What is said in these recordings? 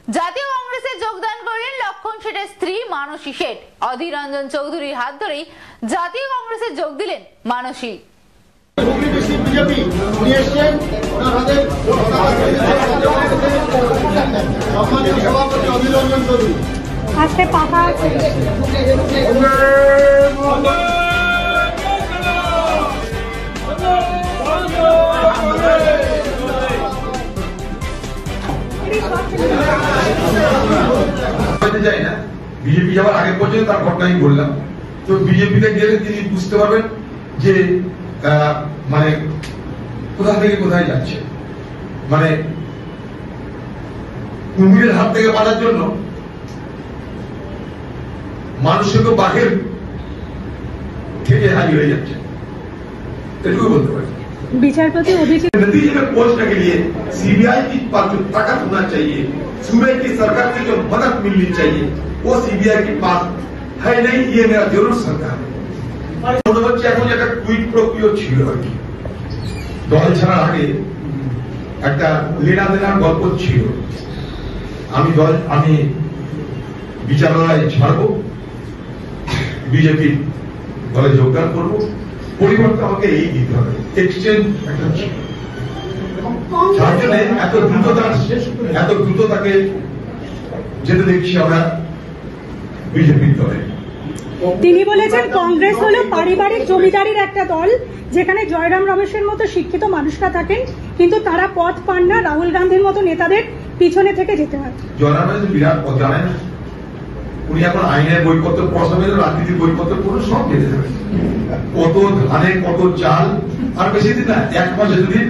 জাতীয় কংগ্রেসে যোগদান করলেন লক্ষণ শেঠের স্ত্রী মানসী শেঠ। অধীর রঞ্জন চৌধুরীর হাত ধরেই জাতীয় কংগ্রেসে যোগ দিলেন মানসী। চাই না বিজেপি যাওয়ার আগে পর্যন্ত তার ঘটনা আমি বললাম। তো বিজেপিতে গেলে তিনি বুঝতে পারবেন যে মানে কোথা থেকে কোথায় যাচ্ছে। মানে কুমিরের হাত থেকে বাঁচার জন্য মানুষের তো বাঘের থেকে হারিয়ে হয়ে যাচ্ছে, এটুকু বলতে পারি। বিচারপতি अभिजीत नतीजे में पहुंचने के लिए सीबीआई की पास जो ताकत होना चाहिए, सूबे की सरकार की जो मदद मिलनी चाहिए, वो सीबीआई के पास है नहीं। ये मेरा जरूर सरकार है। মনে হচ্ছে এখন একটা টুইট প্রক্রিয়া ছিল আর কি, দল ছাড়ার আগে একটা লেনা দেনার গল্প ছিল। আমি বিচারালয় ছাড়বো, বিজেপি দলে যোগদান করবো, পরিবর্তন আমাকে এই দিতে হবে। এক্সচেঞ্জ একটা ছিল, যার জন্য এত দ্রুত তাকে যেতে দেখছি আমরা বিজেপির দলে। তিনি বলেছেন কংগ্রেস হলো পারিবারিক জমিদারির একটা দল, যেখানে জয়রাম রমেশের মতো শিক্ষিত মানুষরা থাকেন, কিন্তু তারা পথ পান না। রাহুল গান্ধীর মতো নেতাদের পিছনে থেকে যেতে হয়। জয়রাম রমেশ বিরাট পথ জানেন, উনি এখন আইনের বইপত্র পড়াশোনা, রাজনীতির বইপত্র পড়ে সব যেতে যাবে। কত ধানে কত চাল, আর বেশি দিন না, এক মাসে দুদিন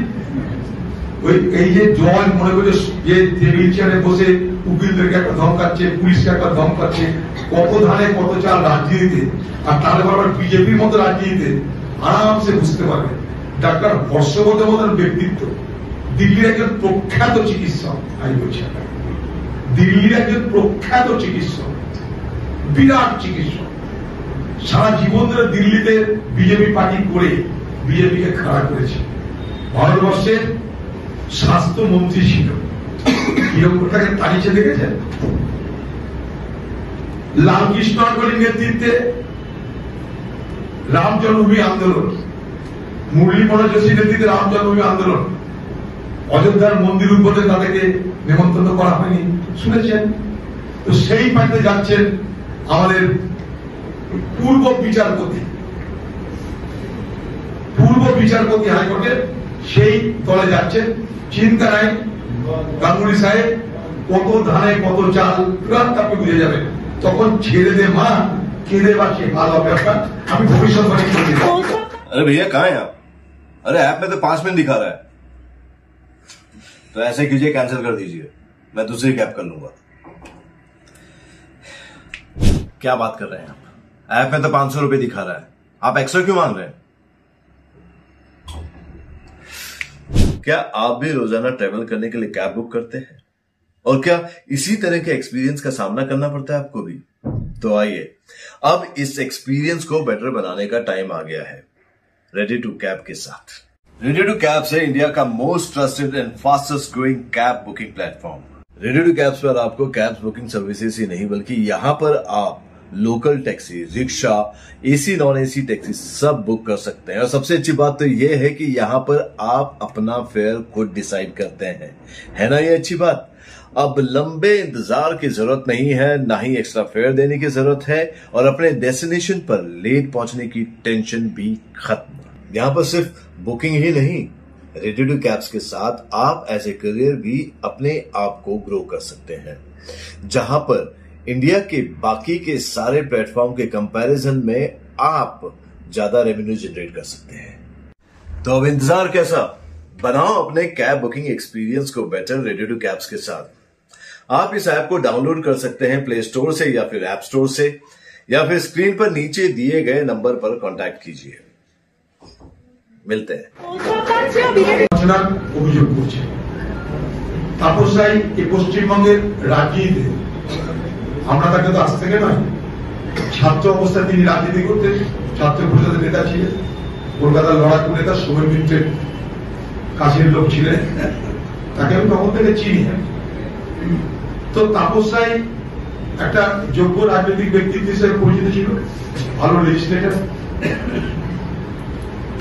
ওই এই যে জয় মনে করে যে টেবিল চেয়ারে বসে উকিলদেরকে একটা ধমকাচ্ছে, পুলিশকে একটা ধমকাচ্ছে, কত ধানে কত চাল রাজনীতিতে। আর তাহলে আবার বিজেপির মতো রাজনীতিতে আরামসে বুঝতে পারবে। ডাক্তার হর্ষবর্ধন মতন ব্যক্তিত্ব, দিল্লির একজন প্রখ্যাত চিকিৎসক, আমি বলছি দিল্লির একজন প্রখ্যাত চিকিৎসক, বিরাট চিকিৎসক, সারা জীবন ধরে দিল্লিতে বিজেপি পার্টি করে বিজেপিকে খাড়া করেছে। ভারতবর্ষের স্বাস্থ্যমন্ত্রী ছিল, কিরকম তাকে তাড়িয়েছে দেখেছেন। লালকৃষ্ণ আডবাণীর নেতৃত্বে রাম জন্মভূমি আন্দোলন, মুরলী মনোজ যোশীর নেতৃত্বে রাম জন্মভূমি আন্দোলন, অযোধ্যার মন্দির উদ্বোধনে তাদেরকে নেমন্তন্ন করা হয়নি, শুনেছেন। তো সেই পার্টিতে যাচ্ছেন আমাদের পূর্ব বিচারপতি হাইকোর্টের, সেই দলে যাচ্ছেন। চিন্তা নাই গাঙ্গুলি সাহেব, কত ধানে কত চাল তুরন্ত আপনি বুঝে যাবেন। তখন ছেড়ে দে মা, কেঁদে বাঁচে ভালো হবে আপনার। আমি ভবিষ্যৎবাণী করে দিলাম। अरे भैया कहाँ हैं आप? अरे ऐप में तो 5 मिनट दिखा रहा है। तो ऐसे कीजिए, कैंसिल कर दीजिए, मैं दूसरी कैब कर लूंगा। क्या बात कर रहे हैं आप? ऐप में तो 500 रुपए दिखा रहा है, आप एक्स्ट्रा क्यों मांग रहे हैं? क्या आप भी रोजाना ट्रेवल करने के लिए कैब बुक करते हैं? और क्या इसी तरह के एक्सपीरियंस का सामना करना पड़ता है आपको भी? तो आइए, अब इस एक्सपीरियंस को बेटर बनाने का टाइम आ गया है रेडी टू कैब के साथ। रेडी टू कैब से इंडिया का most trusted and fastest growing cab booking platform. Ready to cabs पर आपको कैब बुकिंग सर्विसेज ही नहीं, बल्कि यहां पर आप local taxi, rickshaw, AC non AC taxi सब बुक कर सकते हैं। और सबसे अच्छी बात तो यह है कि यहाँ पर आप अपना फेयर खुद डिसाइड करते हैं, है ना ये अच्छी बात। अब लंबे इंतजार की जरूरत नहीं है, ना ही एक्स्ट्रा फेयर देने की जरूरत है, और अपने डेस्टिनेशन पर लेट पहुंचने की टेंशन भी खत्म। यहाँ पर सिर्फ बुकिंग ही नहीं, रेडी टू कैब्स के साथ आप एज ए करियर भी अपने आप को ग्रो कर सकते हैं, जहां पर इंडिया के बाकी के सारे प्लेटफॉर्म के कंपैरिजन में आप ज्यादा रेवेन्यू जनरेट कर सकते हैं। तो अब इंतजार कैसा, बनाओ अपने कैब बुकिंग एक्सपीरियंस को बेटर रेडी टू कैब्स के साथ। आप इस ऐप को डाउनलोड कर सकते हैं प्ले स्टोर से या फिर ऐप स्टोर से, या फिर स्क्रीन पर नीचे दिए गए नंबर पर कांटेक्ट कीजिए। मिलते हैं। অভিযোগ করছে তাপস রায় এই পশ্চিমবঙ্গের রাজনীতিতে, আমরা তাকে তো আজ থেকে নয়, ছাত্র অবস্থায় তিনি রাজনীতি করতেন, ছাত্র পরিষদের নেতা ছিলেন, কলকাতার লড়াকু নেতা সোমেন মিত্রের কাছের লোক ছিলেন, তাকে আমি তখন থেকে চিনি। তো তাপস রায় একটা যোগ্য রাজনৈতিক ব্যক্তিত্ব হিসেবে পরিচিত ছিল, ভালো লেজিসলেটর।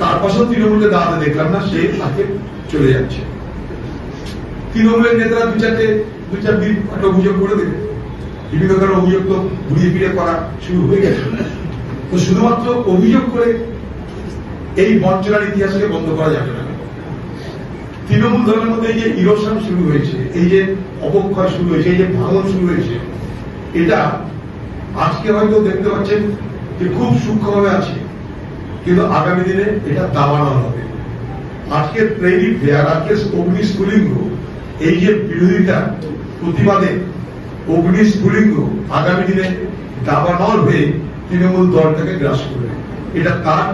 তার পাশেও তৃণমূলকে দাঁড়াতে দেখলাম না, সে তাকে চলে যাচ্ছে। তৃণমূলের নেতারা দু চার দিন একটা অভিযোগ করে দেবে, বিভিন্ন কারণে অভিযোগ তো ঘুরিয়ে ফিরে করা শুরু হয়ে গেছে। তো শুধুমাত্র অভিযোগ করে এই বঞ্চনার ইতিহাসকে বন্ধ করা যাবে না। তৃণমূল দলের মধ্যে এই যে ইরোশন শুরু হয়েছে, এই যে অবক্ষয় শুরু হয়েছে, এই যে ভাঙন শুরু হয়েছে, এটা আজকে হয়তো দেখতে পাচ্ছেন যে খুব সূক্ষ্মভাবে আছে, কিন্তু আগামী দিনে এটা দাবানো হবে। আজকের প্রেরিত আর আজকের অগ্নিস্ফুলিঙ্গ, এই যে বিরোধিতা প্রতিবাদে অগ্নিস্ফুলিঙ্গ আগামী দিনে দাবানল হয়ে তৃণমূল দলটাকে গ্রাস করবে, এটা তার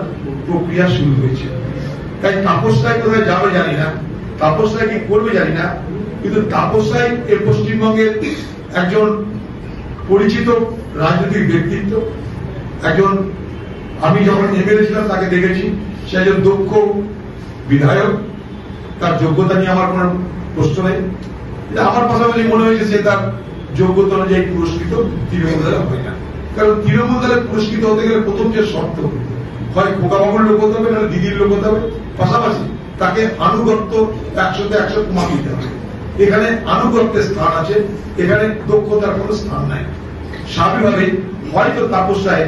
প্রক্রিয়া শুরু হয়েছে। তাই তাপস রায় কোথায় যাবে জানি না, তাপস রায় কি করবে জানি না, কিন্তু তাপস রায় এর পশ্চিমবঙ্গের একজন পরিচিত রাজনৈতিক ব্যক্তিত্ব, একজন, আমি যখন এমএলএ ছিলাম তাকে দেখেছি, সে একজন দক্ষ বিধায়ক, তার যোগ্যতা নিয়ে আমার কোন প্রশ্ন নেই। আমার পাশাপাশি মনে হয়েছে সে তার যোগ্যতা অনুযায়ী পুরস্কৃত তৃণমূল দলে হয় না। কারণ তৃণমূল দলে পুরস্কৃত হতে গেলে প্রথম যে শর্ত, হয় খোকাবাবুর লোক হতে হবে, নাহলে দিদির লোক হতে হবে, পাশাপাশি তাকে আনুগত্য 100তে 100 কমা দিতে হবে। এখানে আনুগত্যের স্থান আছে, এখানে দক্ষতার কোনো স্থান নাই। স্বাভাবিকভাবে হয়তো তাপস রায়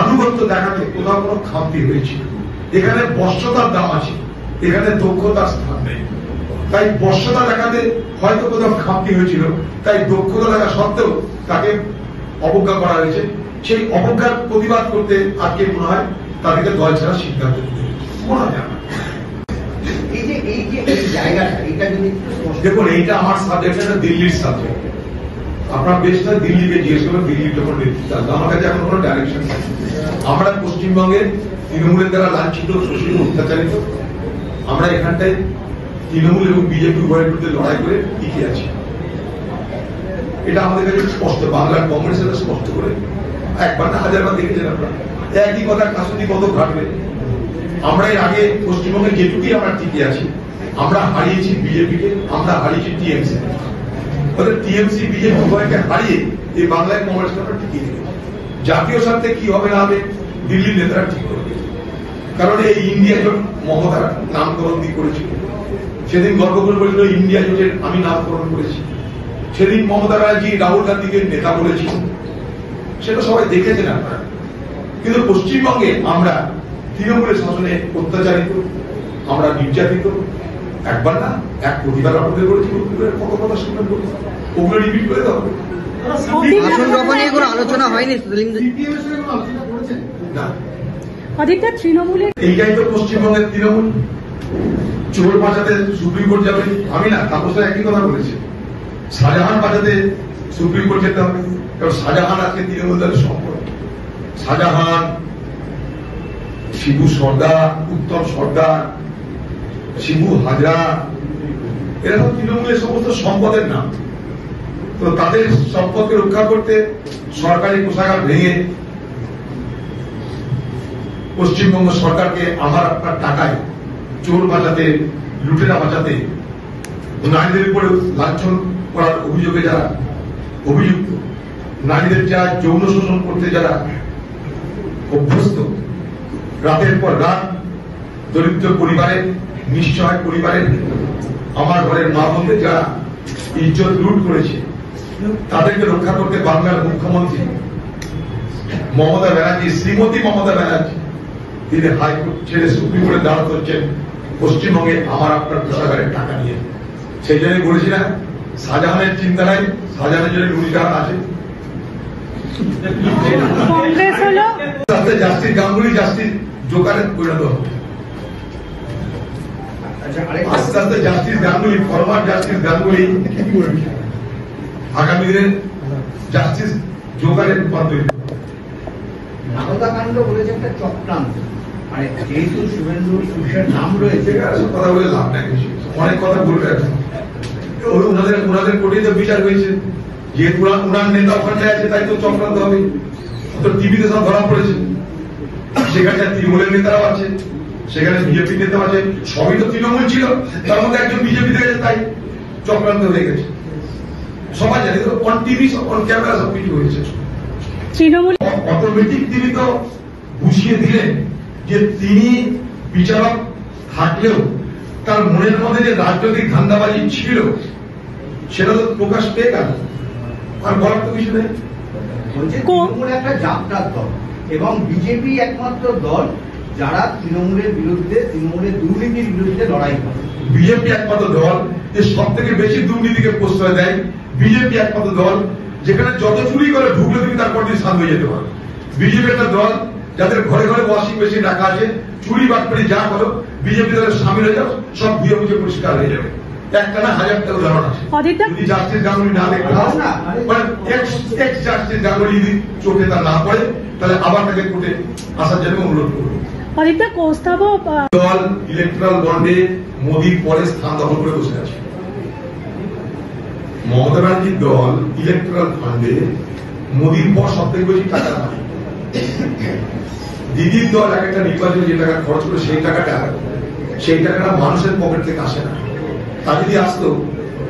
আনুগত্য দেখাতে কোথাও কোনো খামতি হয়েছিল, এখানে বর্ষতার দাম আছে, এখানে দক্ষতার স্থান নেই। তাই বর্ষতা দেখাতে হয়তো কোথাও খামতি হয়েছিল, তাই দক্ষতা দেখা সত্ত্বেও তাকে অবজ্ঞা করা হয়েছে। সেই অবজ্ঞার প্রতিবাদ করতে আজকে মনে হয় তাদেরকে দল ছাড়া সিদ্ধান্ত নিতে মনে হয় না। দেখুন, এইটা আমার সাবজেক্ট, এটা দিল্লির সাবজেক্ট। আপনার বেশটা দিল্লিকে জিজ্ঞেস করবেন, দিল্লির যখন নেতৃত্ব, আমার কাছে এখন কোনো ডাইরেকশন নেই। আমরা পশ্চিমবঙ্গে তৃণমূলের দ্বারা লাঞ্ছিত, শোষিত, অত্যাচারিত, আমরা এখানটায় তৃণমূল এবং বিজেপি উভয়ের বিরুদ্ধে লড়াই করে টিকে আছি। এটা আমাদের কাছে স্পষ্ট, বাংলার কংগ্রেসের স্পষ্ট করে একবার না হাজারবার দেখেছেন আপনারা। একই কথা কাশুনি কত ঘাটবে। আমরা এর আগে পশ্চিমবঙ্গে যেটুকুই আমরা টিকে আছি, আমরা হারিয়েছি বিজেপিকে, আমরা হারিয়েছি টিএমসি। টিএমসি বিজেপি উভয়কে হারিয়ে এই বাংলায় কংগ্রেসকে আমরা টিকিয়ে রেখেছি। জাতীয় স্বার্থে কি হবে না হবে দিল্লির নেতারা ঠিক করবে। কারণ এই ইন্ডিয়া জোট মমতার নামকরণ দিয়ে করেছিল, সেদিন গর্ব করে বলেছিল ইন্ডিয়া জোটের আমি নামকরণ করেছি। সেদিন মমতা ব্যানার্জি রাহুল গান্ধীকে নেতা বলেছিল, সেটা সবাই দেখেছেন আপনারা। কিন্তু পশ্চিমবঙ্গে আমরা তৃণমূলের শাসনে অত্যাচারিত, আমরা নির্যাতিত। একবার না এক প্রতিবার আপনাদের করেছি, কত কথা শুনবেন, ওগুলো রিপিট করে দেওয়া হবে। আলোচনা হয়নি না, অধিকটা তৃণমূলের এইটাই তো পশ্চিমবঙ্গের তৃণমূল। চোর বাঁচাতে সুপ্রিম কোর্ট যাবে, আমি না, তাপস রায় একই কথা বলেছে। শাহজাহান বাঁচাতে সুপ্রিম কোর্ট যেতে হবে, কারণ শাহজাহান আজকে তৃণমূল দলের সম্পদ। শাহজাহান, শিবু সর্দার, উত্তম সর্দার, শিবু হাজরা, এরা তো তৃণমূলের সমস্ত সম্পদের নাম। তো তাদের সম্পদকে রক্ষা করতে সরকারি কোষাগার ভেঙে পশ্চিমবঙ্গ সরকারকে আমার আপনার টাকায় চোর বাঁচাতে, লুটেরা বাঁচাতে, নারীদের উপরে লাঞ্ছন করার অভিযোগে যারা অভিযুক্ত, নারীদের যারা যৌন শোষণ করতে যারা অভ্যস্ত, রাতের পর রাত দরিদ্র পরিবারের, নিঃসহায় পরিবারের, আমার ঘরের মা বোনদের যারা ইজ্জত লুট করেছে, তাদেরকে রক্ষা করতে বাংলার মুখ্যমন্ত্রী মমতা ব্যানার্জি, শ্রীমতী মমতা ব্যানার্জি, তিনি হাইকোর্ট ছেড়ে সুপ্রিম কোর্টে দাঁড়াতে হচ্ছেন পশ্চিমবঙ্গে আমার আপনার কোষাগারের টাকা নিয়ে। সেই জন্য বলেছি না, শাহজাহানের চিন্তা নাই, শাহজাহানের জন্য নুরজাহান আছে। কংগ্রেস হলো জাস্টিস গাঙ্গুলি জাস্টিস জোকারে পরিণত হবে। আস্তে আস্তে justice Ganguly, former justice Ganguly আগামী দিনে জাস্টিস জোকারে রূপান্তরিত। নারদাকাণ্ড বলেছে একটা চক্রান্ত, মানে যেহেতু শুভেন্দু সুশের নাম রয়েছে, কথা বলে লাভ নাই, অনেক কথা বলবে এখন। ওনাদের কোর্টে তো বিচার হয়েছে, যেহেতু ওনার নেতা ওখানে আছে তাই তো চক্রান্ত হবে। তো টিভিতে সব ধরা পড়েছে, সেখানে তৃণমূলের নেতারাও আছে, সেখানে বিজেপি নেতা আছে, সবই তো তৃণমূল ছিল, তার মধ্যে একজন বিজেপি থেকে তাই চক্রান্ত হয়ে গেছে। সবাই জানে অন টিভি অন ক্যামেরা সব কিছু হয়েছে। তৃণমূল অটোমেটিক তিনি তো বুঝিয়ে দিলেন যে তিনি বিচারক থাকলেও তার মনের মধ্যে যে রাজনৈতিক ধান্দাবাজি ছিল সেটা তো প্রকাশ পেয়ে গেল, আর বলার তো কিছু নেই। বলছে তৃণমূল একটা যাত্রার দল এবং বিজেপি একমাত্র দল যারা তৃণমূলের বিরুদ্ধে, তৃণমূলের দুর্নীতির বিরুদ্ধে লড়াই করে। বিজেপি একমাত্র দল যে সব থেকে বেশি দুর্নীতিকে প্রশ্রয় দেয়। বিজেপি একমাত্র দল যেখানে যত চুরি করে ঢুকলে তুমি তারপর দিন শান্ত হয়ে যেতে পারো। বিজেপি একটা দল যাদের ঘরে ঘরে ওয়াশিং মেশিন রাখা আছে, চুরি বাটপারি যা করো বিজেপি দলের সামিল হয়ে যাও, সব ধুয়ে মুছে পরিষ্কার হয়ে যাবে। একটা না হাজারটা উদাহরণ আছে। যদি জাস্টিস গাঙ্গুলি না দেখতে পাও, মানে এক্স জাস্টিস গাঙ্গুলি যদি চোখে তা না পড়ে তাহলে আবার তাকে কোর্টে আসার জন্য অনুরোধ করবো। অদিত্যা কোস্তাব দল ইলেকট্রাল বন্ডে মোদির পরে স্থান দখল করে বসে আছে। মমতা ব্যানার্জির দল ইলেকট্রাল ফান্ডে মোদির পর সব থেকে বেশি টাকা পায়। দিদির দল এক একটা নির্বাচনে যে টাকা খরচ করে সেই টাকাটা মানুষের পকেট থেকে আসে না। তা যদি আসতো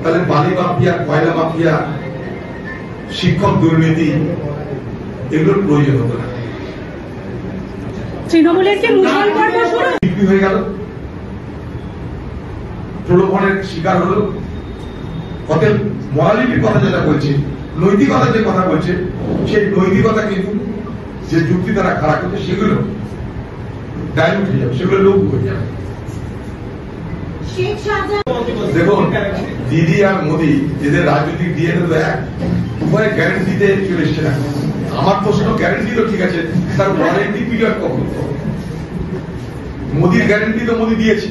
তাহলে বালি মাফিয়া, কয়লা মাফিয়া, শিক্ষক দুর্নীতি এগুলোর প্রয়োজন হতো না। তৃণমূলের কি মুসল পর্ব শুরু বিক্রি হয়ে গেল, প্রলোভনের শিকার হলো। অতএব মরালিটির কথা যেটা বলছে, নৈতিকতা যে কথা বলছে, সেই নৈতিকতা কিন্তু যে যুক্তি তারা খারাপ করছে সেগুলো ডাইলুট হয়ে যাবে, সেগুলো লোক হয়ে যাবে। দেখুন দিদি আর মোদি এদের রাজনৈতিক দিয়ে এক উভয় গ্যারেন্টিতে চলে এসছে না। আমার প্রশ্ন গ্যারেন্টি তো ঠিক আছে, তার ওয়ারেন্টি পিরিয়ড কখন? মোদির গ্যারেন্টি তো মোদি দিয়েছে,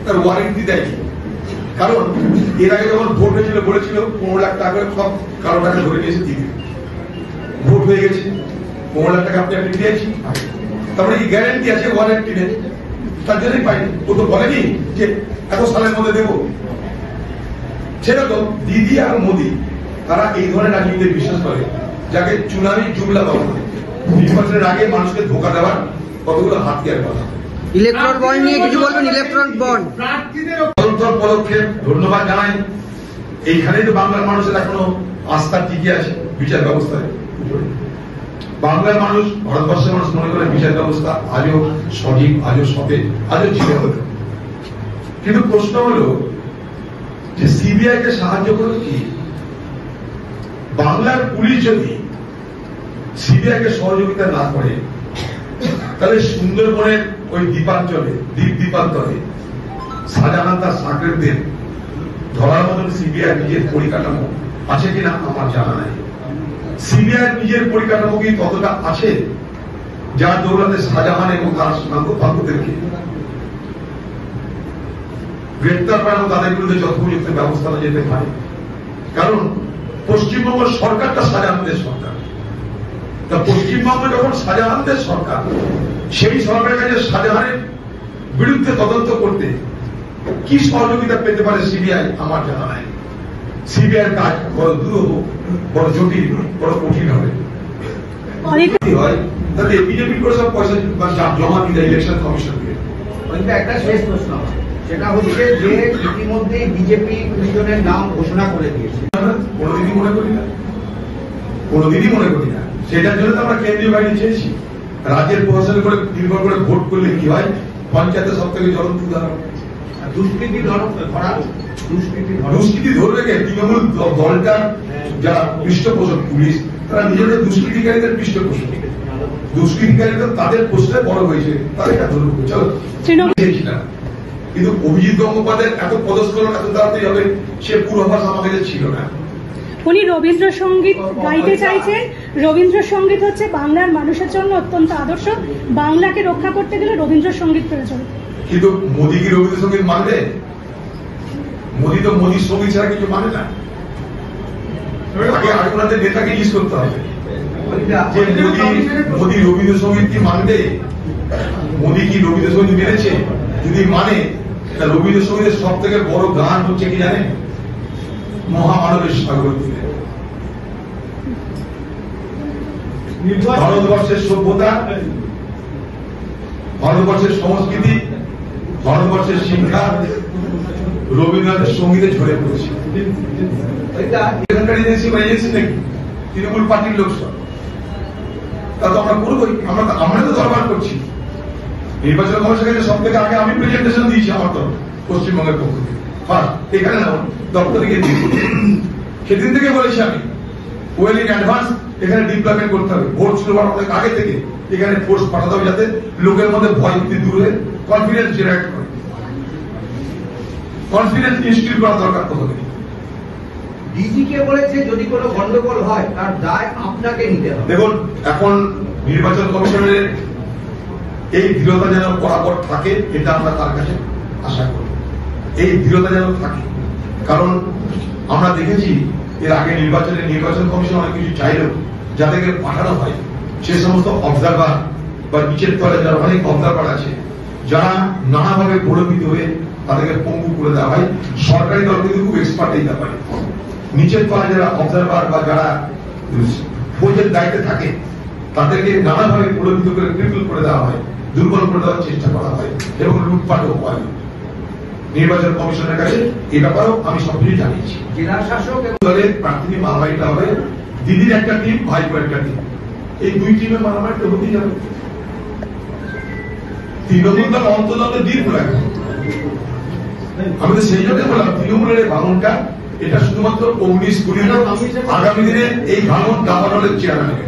তার ওয়ারেন্টি দেয়নি। কারণ এর আগে যখন ভোট হয়েছিল বলেছিল 15 লাখ টাকা সব কারো টাকা ধরে নিয়েছে দিদি। ভোট হয়ে গেছে, 15 লাখ টাকা আপনি দিয়েছি, তারপরে কি গ্যারেন্টি আছে? ওয়ারেন্টি নেই, তার জন্যই পাইনি। ও তো বলেনি যে এত সালের মধ্যে দেবো। সেরকম দিদি আর মোদি তারা এই ধরনের রাজনীতিতে বিশ্বাস করে যাকে চুনামি জুমলা বলা হয়। নির্বাচনের আগে মানুষকে ধোকা দেওয়ার কতগুলো হাতিয়ার কথা। ইলেকট্রন বন্ড নিয়ে কিছু বলবেন? ইলেকট্রন বন্ড পদক্ষেপ ধন্যবাদ জানাই। এইখানেই তো বাংলার মানুষের এখনো আস্থা টিকে আছে বিচার ব্যবস্থায়। বাংলার মানুষ, ভারতবর্ষের মানুষ মনে করে বিচার ব্যবস্থা আজও সঠিক, আজও সতেজ, আজও ছিল। কিন্তু প্রশ্ন হলো যে সিবিআই কে সাহায্য করবে কি? বাংলার পুলিশ যদি সিবিআই কে সহযোগিতা না করে তাহলে সুন্দরবনের ওই দ্বীপাঞ্চলে, দ্বীপান্তরে শাহজাহান তার সাকরেদদের ধরার মতন সিবিআই নিজের পরিকাঠামো আছে কিনা আমার জানা নাই। সিবিআই নিজের পরিকাঠামো কি কতটা আছে যার দৌলতে শাহজাহান এবং তার সাংবাদিকদেরকে গ্রেপ্তার করানো, তাদের বিরুদ্ধে যথোপযুক্ত ব্যবস্থা যেতে পারে? কারণ পশ্চিমবঙ্গ সরকারটা শাহজাহানদের সরকার। তা পশ্চিমবঙ্গ যখন শাহজাহানদের সরকার, সেই সরকারের কাছে শাহজাহানের বিরুদ্ধে তদন্ত করতে কি সহযোগিতা পেতে পারে সিবিআই আমার জানা নাই। সিবিআই কাজ বড় দুরূহ, বড় জটিল, বড় কঠিন হবে। হয় তাহলে বিজেপি করে সব পয়সা জমা দিতে ইলেকশন কমিশনকে। একটা শেষ প্রশ্ন, সেটা হচ্ছে যে ইতিমধ্যে বিজেপি 20 জনের নাম ঘোষণা করে দিয়েছে। কোনোদিনই মনে করি না, কোনোদিনই মনে করি না। সেটার জন্য তো আমরা কেন্দ্রীয় বাহিনী চেয়েছি। রাজ্যের প্রশাসনের করে নির্ভর করে ভোট করলে কি হয়? পঞ্চায়েতের সব থেকে জ্বলন্ত উদাহরণ। দুষ্কৃতি দুষ্কৃতি ধরবে কে? তৃণমূল দলটার যারা পৃষ্ঠপোষক পুলিশ, তারা নিজেদের দুষ্কৃতিকারীদের পৃষ্ঠপোষক। দুষ্কৃতিকারীদের তাদের পোস্টে বড় হয়েছে, তাদেরটা ধরবো। চলো কিন্তু অভিজিৎ গঙ্গোপাধ্যায়ের এত পদস্খলন এত তাড়াতাড়ি হবে সে পূর্বাভাস আমার কাছে ছিল না। উনি রবীন্দ্রসঙ্গীত গাইতে চাইছেন। রবীন্দ্রসঙ্গীত হচ্ছে বাংলার মানুষের জন্য অত্যন্ত আদর্শ। বাংলাকে রক্ষা করতে গেলে রবীন্দ্রসঙ্গীত প্রয়োজন। কিন্তু মোদী কি রবীন্দ্রসঙ্গীত মানবে? মোদী তো মোদীর সঙ্গীত ছাড়া কিছু মানে না। আগে আপনাদের নেতাকে লিস্ট করতে হবে যে মোদী রবীন্দ্রসঙ্গীত কি মানবে? মোদী কি রবীন্দ্রসঙ্গীত মেনেছে? যদি মানে রবীন্দ্রসঙ্গীতের সব থেকে বড় গান হচ্ছে কি জানেন? মহামানবের সাগর তীরে। ভারতবর্ষের সভ্যতা, ভারতবর্ষের সংস্কৃতি, ভারতবর্ষের শিক্ষা রবীন্দ্রনাথের সঙ্গীতে ঝরে পড়েছে। এখানকার এজেন্সি বা এজেন্সি নাকি তৃণমূল পার্টির লোক সব, তা তো আমরা করবোই। আমরা তো দরবার করছি নির্বাচন কমিশনের কাছে সব থেকে আগে আমি প্রেজেন্টেশন দিয়েছি আমার তরফ পশ্চিমবঙ্গের পক্ষ থেকে ফার্স্ট এখানে না দপ্তরে গিয়ে দিয়েছি। সেদিন থেকে বলেছি আমি ওয়েল ইন অ্যাডভান্স এখানে ডিপ্লয়মেন্ট করতে হবে, ভোট শুরু হওয়ার অনেক আগে থেকে এখানে ফোর্স পাঠাতে হবে যাতে লোকের মধ্যে ভয় দূর হয়ে কনফিডেন্স জেনারেট করে, কনফিডেন্স ইনস্টিল করা দরকার প্রথমে। ডিজিকে বলেছে যদি কোনো গন্ডগোল হয় তার দায় আপনাকে নিতে হবে। দেখুন এখন নির্বাচন কমিশনের এই দৃঢ়তা যেন বরাবর থাকে এটা আমরা তার কাছে আশা করি, এই দৃঢ়তা যেন থাকে। কারণ আমরা দেখেছি এর আগে নির্বাচন কমিশন অনেক কিছু চাইলেও যাদেরকে পাঠানো হয় সে সমস্ত অবজারভার বা নিচের তলে যারা অনেক অবজারভার আছে যারা নানাভাবে প্রলোভিত হয়ে তাদেরকে পঙ্গু করে দেওয়া হয়। সরকারি দল কিন্তু খুব এক্সপার্ট এই ব্যাপারে, নিচের তলায় যারা অবজারভার বা যারা ফৌজের দায়িত্বে থাকে তাদেরকে নানাভাবে প্রলোভিত করে ক্রিপল করে দেওয়া হয়, দুর্বল করে দেওয়ার চেষ্টা করা হয় এবং লুটপাটও হয়। নির্বাচন কমিশনের কাছে এই ব্যাপারেও আমি সবকিছু জানিয়েছি। জেলা শাসক দলের প্রার্থী মারামারিটা হবে, দিদির একটা টিম, ভাইপোর একটা টিম, এই দুই টিমের মারামারিটা হতেই যাবে। তৃণমূল দল অন্তদলে দিন হলো এখন। আমি তো সেই জন্য বললাম তৃণমূলের এই ভাঙনটা এটা শুধুমাত্র 19-20 আগামী দিনে এই ভাঙন দাবানলের চেহারা নেবে।